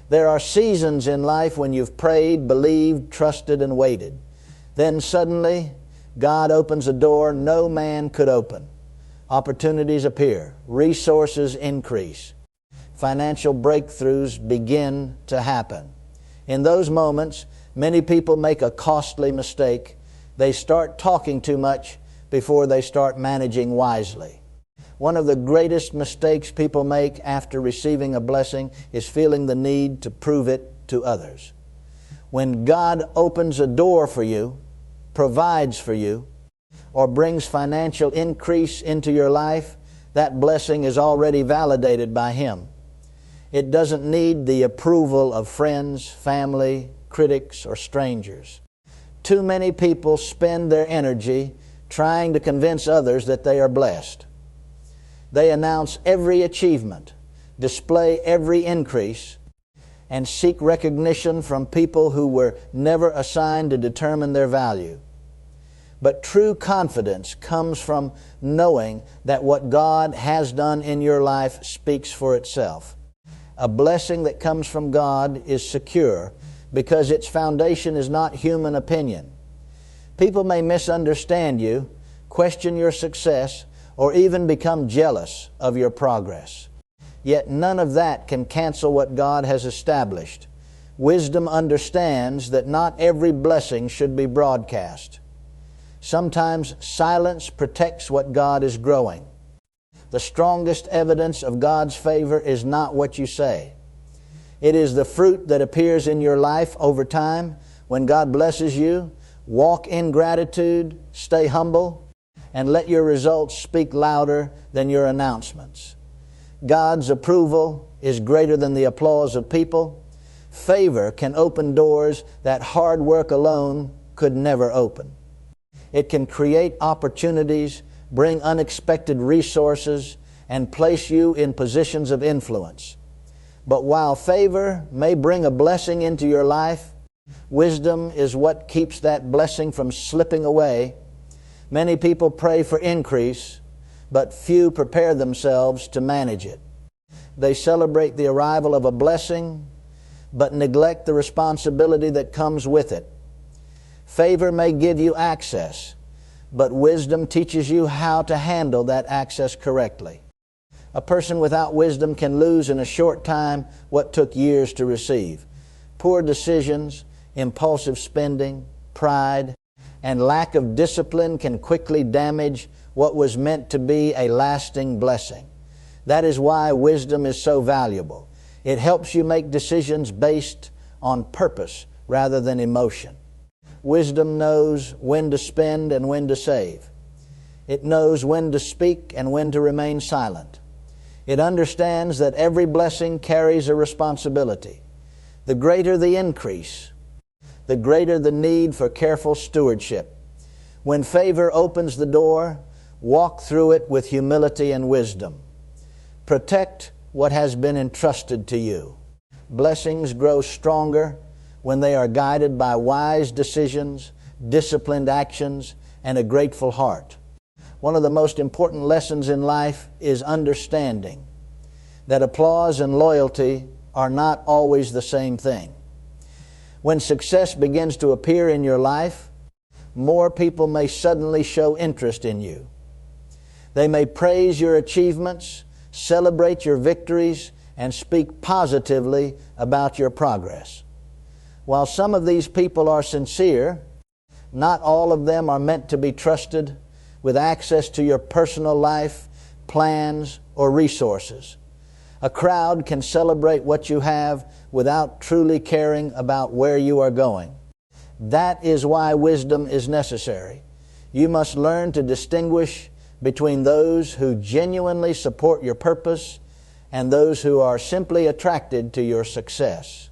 There are seasons in life when you've prayed, believed, trusted, and waited. Then suddenly, God opens a door no man could open. Opportunities appear. Resources increase. Financial breakthroughs begin to happen. In those moments, many people make a costly mistake. They start talking too much before they start managing wisely. One of the greatest mistakes people make after receiving a blessing is feeling the need to prove it to others. When God opens a door for you, provides for you, or brings financial increase into your life, that blessing is already validated by Him. It doesn't need the approval of friends, family, critics, or strangers. Too many people spend their energy trying to convince others that they are blessed. They announce every achievement, display every increase, and seek recognition from people who were never assigned to determine their value. But true confidence comes from knowing that what God has done in your life speaks for itself. A blessing that comes from God is secure because its foundation is not human opinion. People may misunderstand you, question your success, or even become jealous of your progress. Yet none of that can cancel what God has established. Wisdom understands that not every blessing should be broadcast. Sometimes silence protects what God is growing. The strongest evidence of God's favor is not what you say. It is the fruit that appears in your life over time. When God blesses you, walk in gratitude, stay humble, and let your results speak louder than your announcements. God's approval is greater than the applause of people. Favor can open doors that hard work alone could never open. It can create opportunities, bring unexpected resources, and place you in positions of influence. But while favor may bring a blessing into your life, wisdom is what keeps that blessing from slipping away. Many people pray for increase, but few prepare themselves to manage it. They celebrate the arrival of a blessing, but neglect the responsibility that comes with it. Favor may give you access, but wisdom teaches you how to handle that access correctly. A person without wisdom can lose in a short time what took years to receive. Poor decisions, impulsive spending, pride, and lack of discipline can quickly damage what was meant to be a lasting blessing. That is why wisdom is so valuable. It helps you make decisions based on purpose rather than emotion. Wisdom knows when to spend and when to save. It knows when to speak and when to remain silent. It understands that every blessing carries a responsibility. The greater the increase, the greater the need for careful stewardship. When favor opens the door, walk through it with humility and wisdom. Protect what has been entrusted to you. Blessings grow stronger when they are guided by wise decisions, disciplined actions, and a grateful heart. One of the most important lessons in life is understanding that applause and loyalty are not always the same thing. When success begins to appear in your life, more people may suddenly show interest in you. They may praise your achievements, celebrate your victories, and speak positively about your progress. While some of these people are sincere, not all of them are meant to be trusted with access to your personal life, plans, or resources. A crowd can celebrate what you have without truly caring about where you are going. That is why wisdom is necessary. You must learn to distinguish between those who genuinely support your purpose and those who are simply attracted to your success.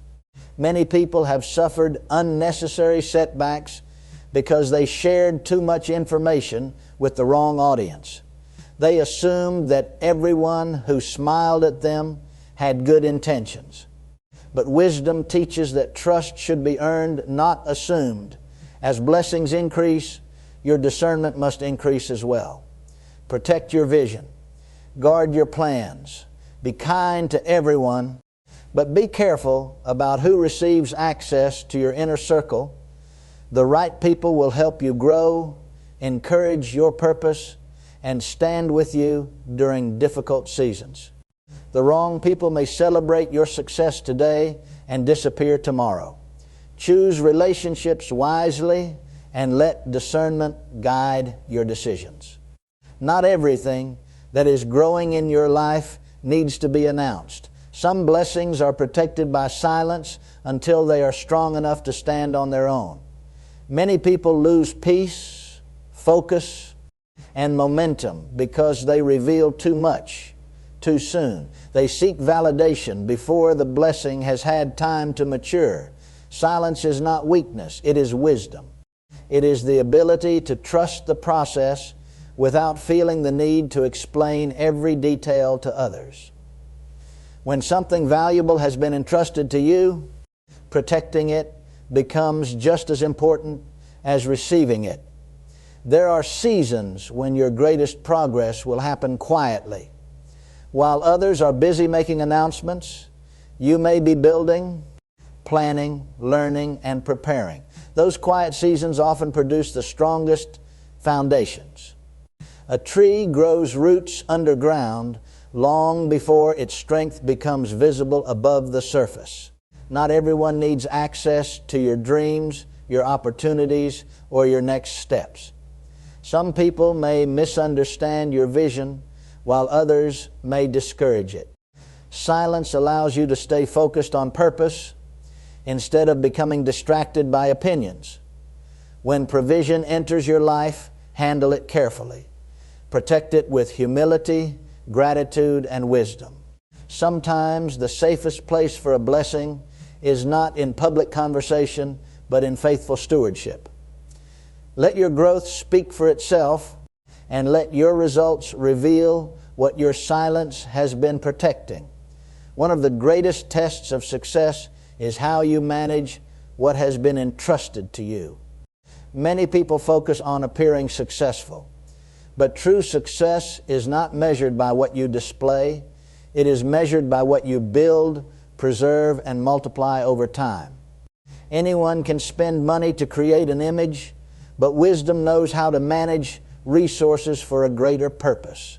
Many people have suffered unnecessary setbacks because they shared too much information with the wrong audience. They assumed that everyone who smiled at them had good intentions. But wisdom teaches that trust should be earned, not assumed. As blessings increase, your discernment must increase as well. Protect your vision. Guard your plans. Be kind to everyone, But be careful about who receives access to your inner circle. The right people will help you grow, encourage your purpose, and stand with you during difficult seasons. The wrong people may celebrate your success today and disappear tomorrow. Choose relationships wisely and let discernment guide your decisions. Not everything that is growing in your life needs to be announced. Some blessings are protected by silence until they are strong enough to stand on their own. Many people lose peace, focus, and momentum because they reveal too much too soon. They seek validation before the blessing has had time to mature. Silence is not weakness, it is wisdom. It is the ability to trust the process without feeling the need to explain every detail to others. When something valuable has been entrusted to you, protecting it becomes just as important as receiving it. There are seasons when your greatest progress will happen quietly. While others are busy making announcements, you may be building, planning, learning, and preparing. Those quiet seasons often produce the strongest foundations. A tree grows roots underground long before its strength becomes visible above the surface. Not everyone needs access to your dreams, your opportunities, or your next steps. Some people may misunderstand your vision, while others may discourage it. Silence allows you to stay focused on purpose instead of becoming distracted by opinions. When provision enters your life, handle it carefully. Protect it with humility, gratitude, and wisdom. Sometimes the safest place for a blessing is not in public conversation, but in faithful stewardship. Let your growth speak for itself, and let your results reveal what your silence has been protecting. One of the greatest tests of success is how you manage what has been entrusted to you. Many people focus on appearing successful, but true success is not measured by what you display. It is measured by what you build, preserve, and multiply over time. Anyone can spend money to create an image, but wisdom knows how to manage resources for a greater purpose.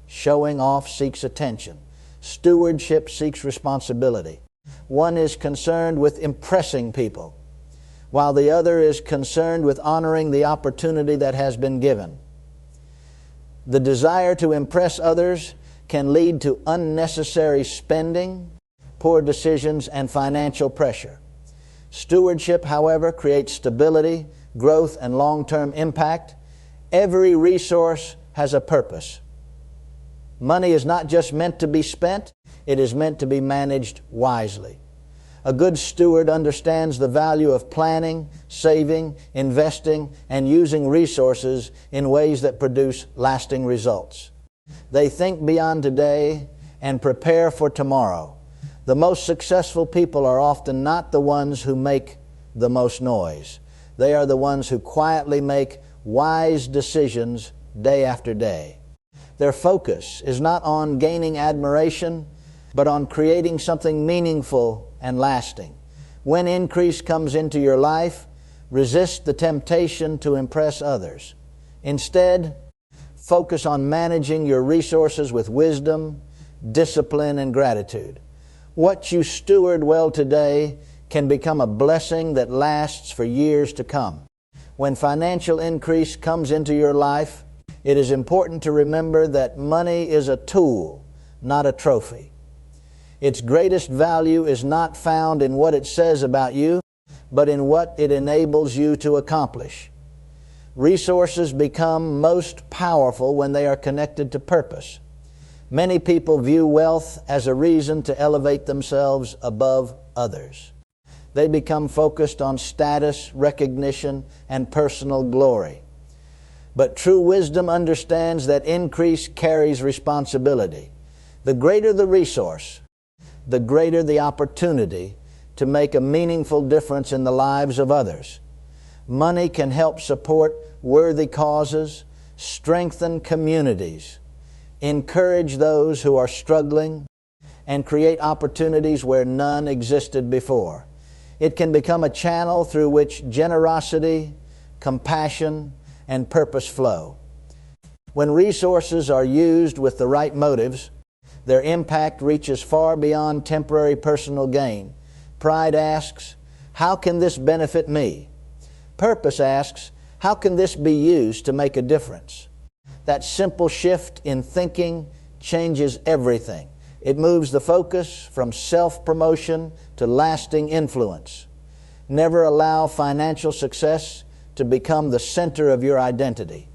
Showing off seeks attention. Stewardship seeks responsibility. One is concerned with impressing people, while the other is concerned with honoring the opportunity that has been given. The desire to impress others can lead to unnecessary spending, poor decisions, and financial pressure. Stewardship, however, creates stability, growth, and long-term impact. Every resource has a purpose. Money is not just meant to be spent, it is meant to be managed wisely. A good steward understands the value of planning, saving, investing, and using resources in ways that produce lasting results. They think beyond today and prepare for tomorrow. The most successful people are often not the ones who make the most noise. They are the ones who quietly make wise decisions day after day. Their focus is not on gaining admiration, but on creating something meaningful and lasting. When increase comes into your life, resist the temptation to impress others. Instead, focus on managing your resources with wisdom, discipline, and gratitude. What you steward well today can become a blessing that lasts for years to come. When financial increase comes into your life, it is important to remember that money is a tool, not a trophy. Its greatest value is not found in what it says about you, but in what it enables you to accomplish. Resources become most powerful when they are connected to purpose. Many people view wealth as a reason to elevate themselves above others. They become focused on status, recognition, and personal glory. But true wisdom understands that increase carries responsibility. The greater the resource, the greater the opportunity to make a meaningful difference in the lives of others. Money can help support worthy causes, strengthen communities, encourage those who are struggling, and create opportunities where none existed before. It can become a channel through which generosity, compassion, and purpose flow. When resources are used with the right motives, their impact reaches far beyond temporary personal gain. Pride asks, how can this benefit me? Purpose asks, how can this be used to make a difference? That simple shift in thinking changes everything. It moves the focus from self-promotion to lasting influence. Never allow financial success to become the center of your identity.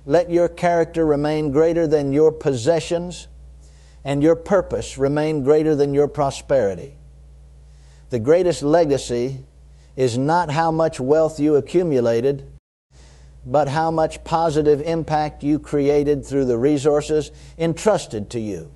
Let your character remain greater than your possessions, and your purpose remain greater than your prosperity. The greatest legacy is not how much wealth you accumulated, but how much positive impact you created through the resources entrusted to you.